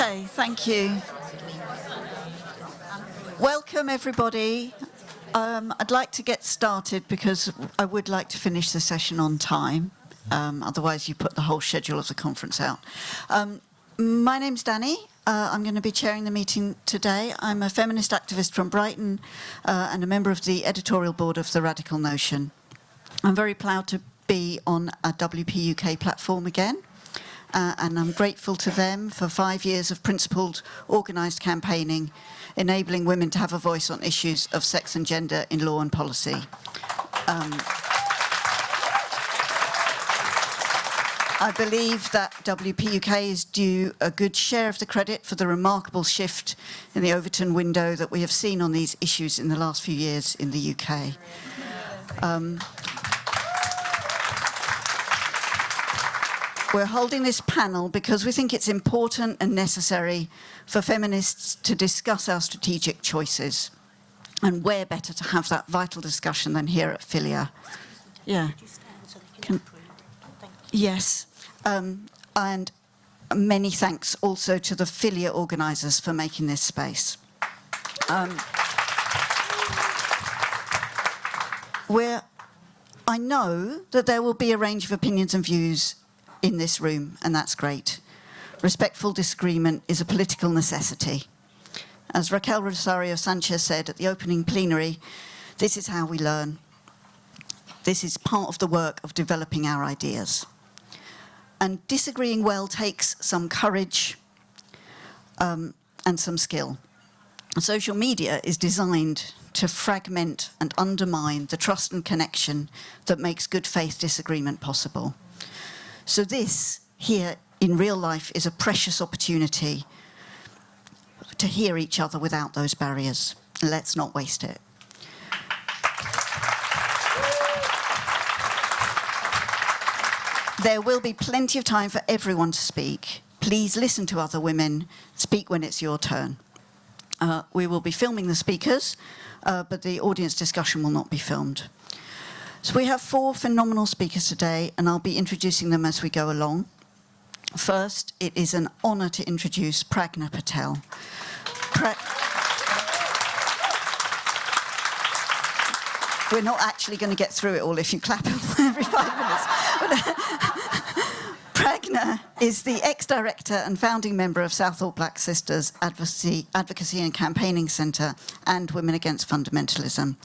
Okay, thank you. Welcome, everybody. I'd like to get started because I would like to finish the session on time. Otherwise, you put the whole schedule of the conference out. My name's Danny. I'm going to be chairing the meeting today. I'm a feminist activist from Brighton and a member of the editorial board of The Radical Notion. I'm very proud to be on a WP UK platform again. And I'm grateful to them for 5 years of principled, organised campaigning, enabling women to have a voice on issues of sex and gender in law and policy. I believe that WP UK is due a good share of the credit for the remarkable shift in the Overton window that we have seen on these issues in the last few years in the UK. We're holding this panel because we think it's important and necessary for feminists to discuss our strategic choices. And where better to have that vital discussion than here at FiLiA? Yeah. Yes. And many thanks also to the FiLiA organisers for making this space. I know that there will be a range of opinions and views in this room, and that's great. Respectful disagreement is a political necessity. As Raquel Rosario Sanchez said at the opening plenary, this is how we learn. This is part of the work of developing our ideas. And disagreeing well takes some courage and some skill. Social media is designed to fragment and undermine the trust and connection that makes good faith disagreement possible. So this, here in real life, is a precious opportunity to hear each other without those barriers. Let's not waste it. There will be plenty of time for everyone to speak. Please listen to other women. Speak when it's your turn. We will be filming the speakers, but the audience discussion will not be filmed. So we have 4 phenomenal speakers today, and I'll be introducing them as we go along. First, it is an honour to introduce Pragna Patel. We're not actually going to get through it all if you clap every 5 minutes. Pragna is the ex-director and founding member of South All Black Sisters Advocacy and Campaigning Centre and Women Against Fundamentalism.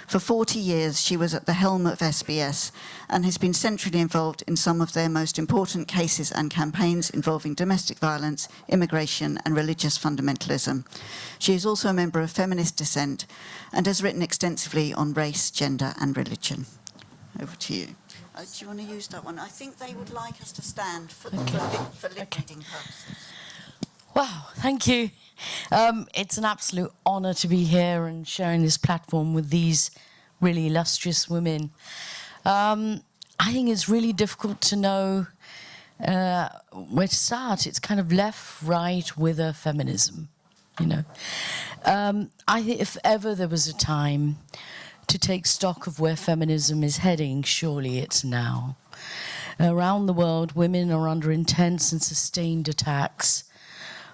For 40 years, she was at the helm of SBS and has been centrally involved in some of their most important cases and campaigns involving domestic violence, immigration, and religious fundamentalism. She is also a member of Feminist Dissent and has written extensively on race, gender, and religion. Over to you. Do you want to use that one? I think they would like us to stand for lip reading purposes. Wow, thank you. It's an absolute honour to be here and sharing this platform with these really illustrious women. I think it's really difficult to know where to start. It's kind of left, right, wither feminism, you know. I think if ever there was a time to take stock of where feminism is heading, surely it's now. Around the world, women are under intense and sustained attacks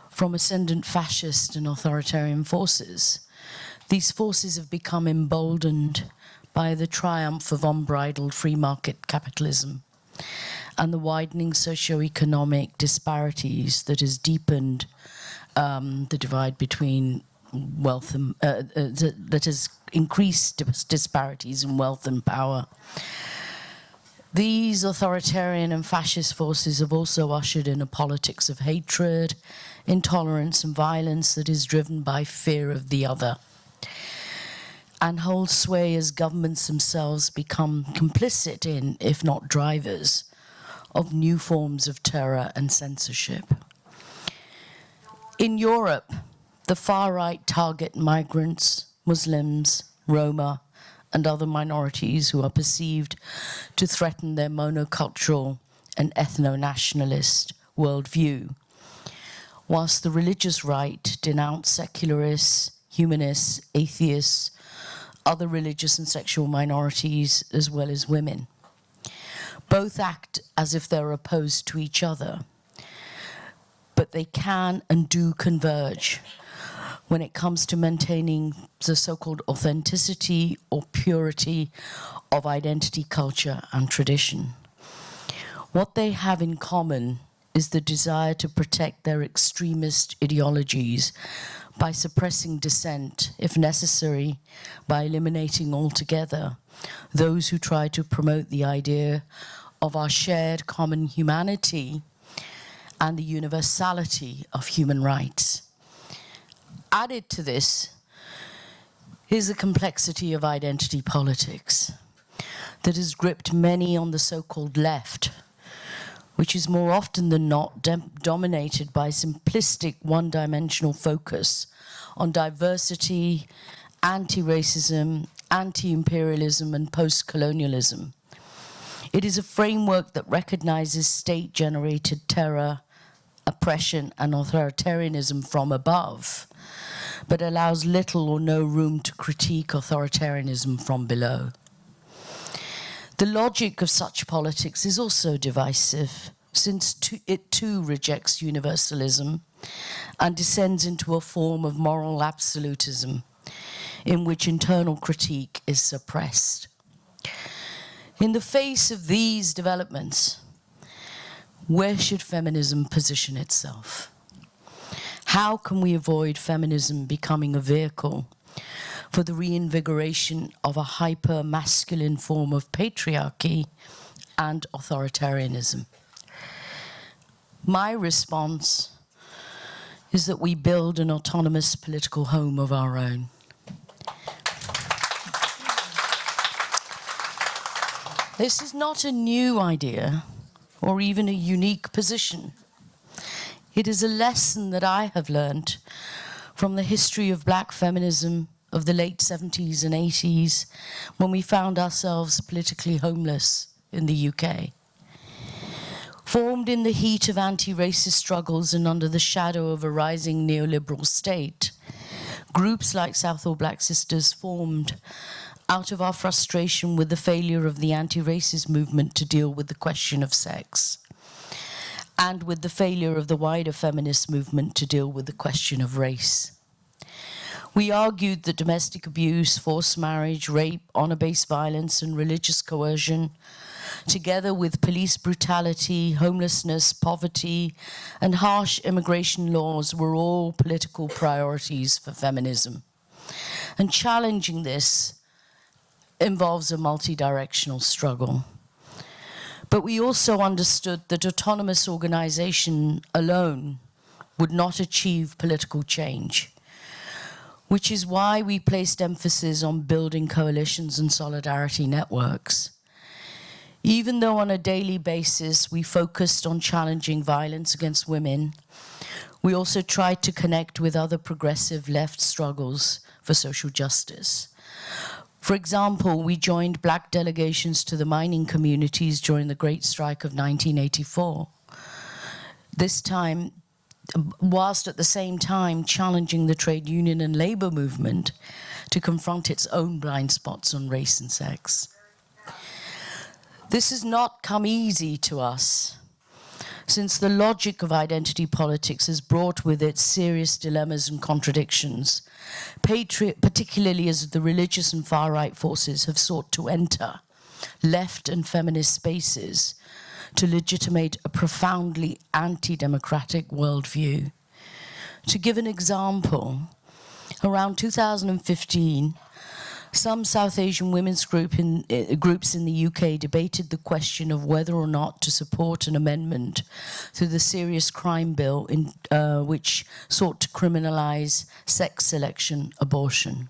from ascendant fascist and authoritarian forces. These forces have become emboldened by the triumph of unbridled free market capitalism and the widening socio-economic disparities that has deepened the divide between wealth and that has increased disparities in wealth and power. These authoritarian and fascist forces have also ushered in a politics of hatred, intolerance, and violence that is driven by fear of the other, and holds sway as governments themselves become complicit in, if not drivers, of new forms of terror and censorship. In Europe, the far-right target migrants, Muslims, Roma, and other minorities who are perceived to threaten their monocultural and ethno-nationalist worldview, whilst the religious right denounce secularists, humanists, atheists, other religious and sexual minorities, as well as women. Both act as if they're opposed to each other, but they can and do converge when it comes to maintaining the so-called authenticity or purity of identity, culture, and tradition. What they have in common is the desire to protect their extremist ideologies by suppressing dissent, if necessary, by eliminating altogether those who try to promote the idea of our shared common humanity and the universality of human rights. Added to this is the complexity of identity politics that has gripped many on the so-called left, which is more often than not dominated by simplistic one-dimensional focus on diversity, anti-racism, anti-imperialism, and post-colonialism. It is a framework that recognizes state-generated terror, oppression, and authoritarianism from above, but allows little or no room to critique authoritarianism from below. The logic of such politics is also divisive, since it too rejects universalism and descends into a form of moral absolutism in which internal critique is suppressed. In the face of these developments, where should feminism position itself? How can we avoid feminism becoming a vehicle for the reinvigoration of a hyper-masculine form of patriarchy and authoritarianism? My response is that we build an autonomous political home of our own. This is not a new idea or even a unique position. It is a lesson that I have learned from the history of black feminism of the late 70s and 80s, when we found ourselves politically homeless in the UK. Formed in the heat of anti-racist struggles and under the shadow of a rising neoliberal state, groups like South All Black Sisters formed out of our frustration with the failure of the anti-racist movement to deal with the question of sex, and with the failure of the wider feminist movement to deal with the question of race. We argued that domestic abuse, forced marriage, rape, honor-based violence, and religious coercion, together with police brutality, homelessness, poverty, and harsh immigration laws, were all political priorities for feminism. And challenging this involves a multi-directional struggle. But we also understood that autonomous organization alone would not achieve political change, which is why we placed emphasis on building coalitions and solidarity networks. Even though on a daily basis we focused on challenging violence against women, we also tried to connect with other progressive left struggles for social justice. For example, we joined black delegations to the mining communities during the Great Strike of 1984. This time, whilst at the same time challenging the trade union and labor movement to confront its own blind spots on race and sex. This has not come easy to us, since the logic of identity politics has brought with it serious dilemmas and contradictions, particularly as the religious and far-right forces have sought to enter left and feminist spaces to legitimate a profoundly anti-democratic worldview. To give an example, around 2015, some South Asian women's groups in the UK debated the question of whether or not to support an amendment to the Serious Crime Bill which sought to criminalise sex selection abortion.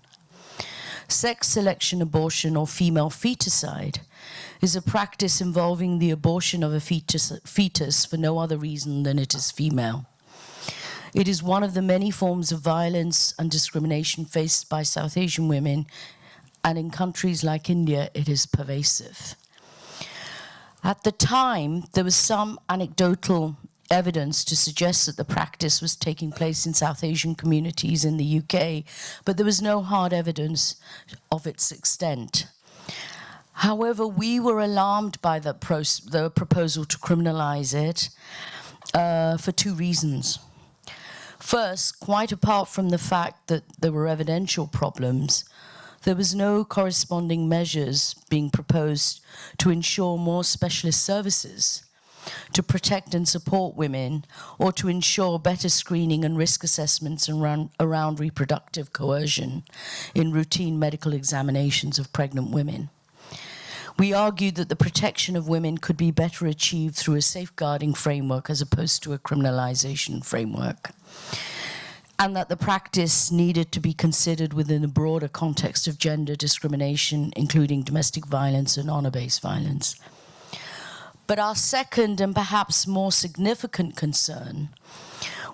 Sex selection abortion, or female feticide, is a practice involving the abortion of a fetus for no other reason than it is female. It is one of the many forms of violence and discrimination faced by South Asian women, and in countries like India, it is pervasive. At the time, there was some anecdotal evidence to suggest that the practice was taking place in South Asian communities in the UK, but there was no hard evidence of its extent. However, we were alarmed by the proposal to criminalize it for two reasons. First, quite apart from the fact that there were evidential problems, there was no corresponding measures being proposed to ensure more specialist services to protect and support women, or to ensure better screening and risk assessments around reproductive coercion in routine medical examinations of pregnant women. We argued that the protection of women could be better achieved through a safeguarding framework as opposed to a criminalization framework, and that the practice needed to be considered within a broader context of gender discrimination, including domestic violence and honor-based violence. But our second and perhaps more significant concern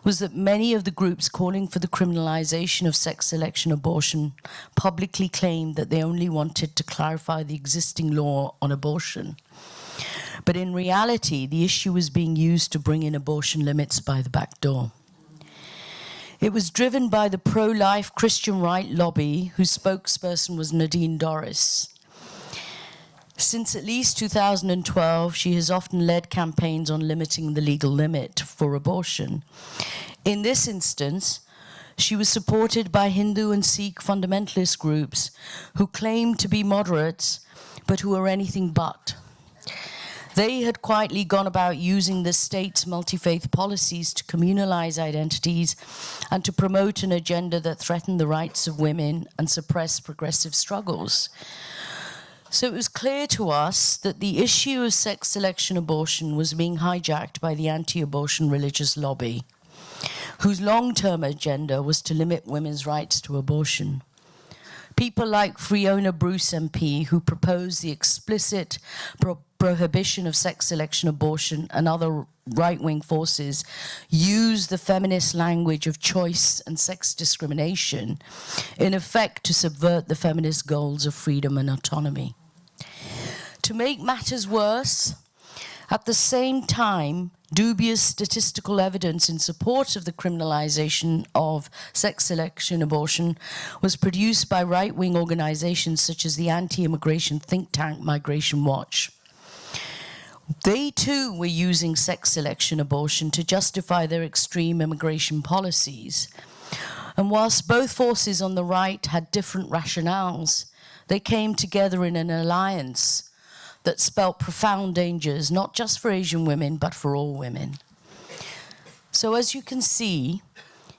was that many of the groups calling for the criminalization of sex selection abortion publicly claimed that they only wanted to clarify the existing law on abortion. But in reality, the issue was being used to bring in abortion limits by the back door. It was driven by the pro-life Christian right lobby, whose spokesperson was Nadine Dorris. Since at least 2012, she has often led campaigns on limiting the legal limit for abortion. In this instance, she was supported by Hindu and Sikh fundamentalist groups who claimed to be moderates, but who are anything but. They had quietly gone about using the state's multi-faith policies to communalize identities and to promote an agenda that threatened the rights of women and suppressed progressive struggles. So it was clear to us that the issue of sex selection abortion was being hijacked by the anti-abortion religious lobby, whose long-term agenda was to limit women's rights to abortion. People like Fiona Bruce MP, who proposed the explicit prohibition of sex selection abortion, and other right-wing forces use the feminist language of choice and sex discrimination, in effect to subvert the feminist goals of freedom and autonomy. To make matters worse, at the same time, dubious statistical evidence in support of the criminalization of sex selection abortion was produced by right-wing organizations such as the anti-immigration think tank Migration Watch. They too were using sex selection abortion to justify their extreme immigration policies. And whilst both forces on the right had different rationales, they came together in an alliance that spelt profound dangers, not just for Asian women, but for all women. So as you can see,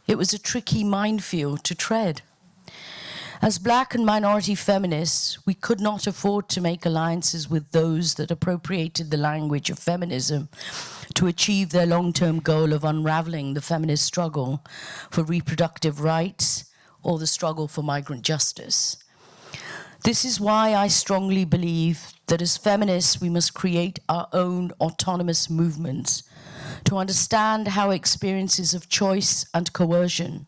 it was a tricky minefield to tread. As Black and minority feminists, we could not afford to make alliances with those that appropriated the language of feminism to achieve their long-term goal of unraveling the feminist struggle for reproductive rights or the struggle for migrant justice. This is why I strongly believe that as feminists, we must create our own autonomous movements to understand how experiences of choice and coercion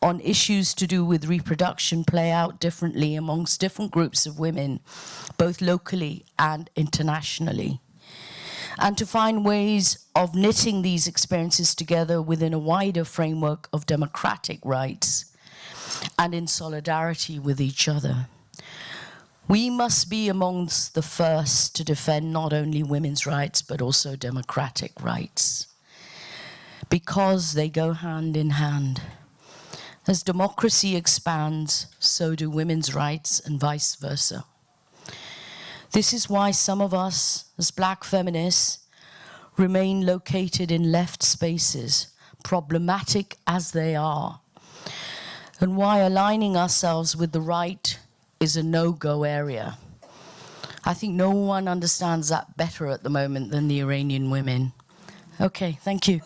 on issues to do with reproduction play out differently amongst different groups of women, both locally and internationally, and to find ways of knitting these experiences together within a wider framework of democratic rights and in solidarity with each other. We must be amongst the first to defend not only women's rights, but also democratic rights, because they go hand in hand. As democracy expands, so do women's rights and vice versa. This is why some of us, as Black feminists, remain located in left spaces, problematic as they are, and why aligning ourselves with the right is a no-go area. I think no one understands that better at the moment than the Iranian women. Okay, thank you.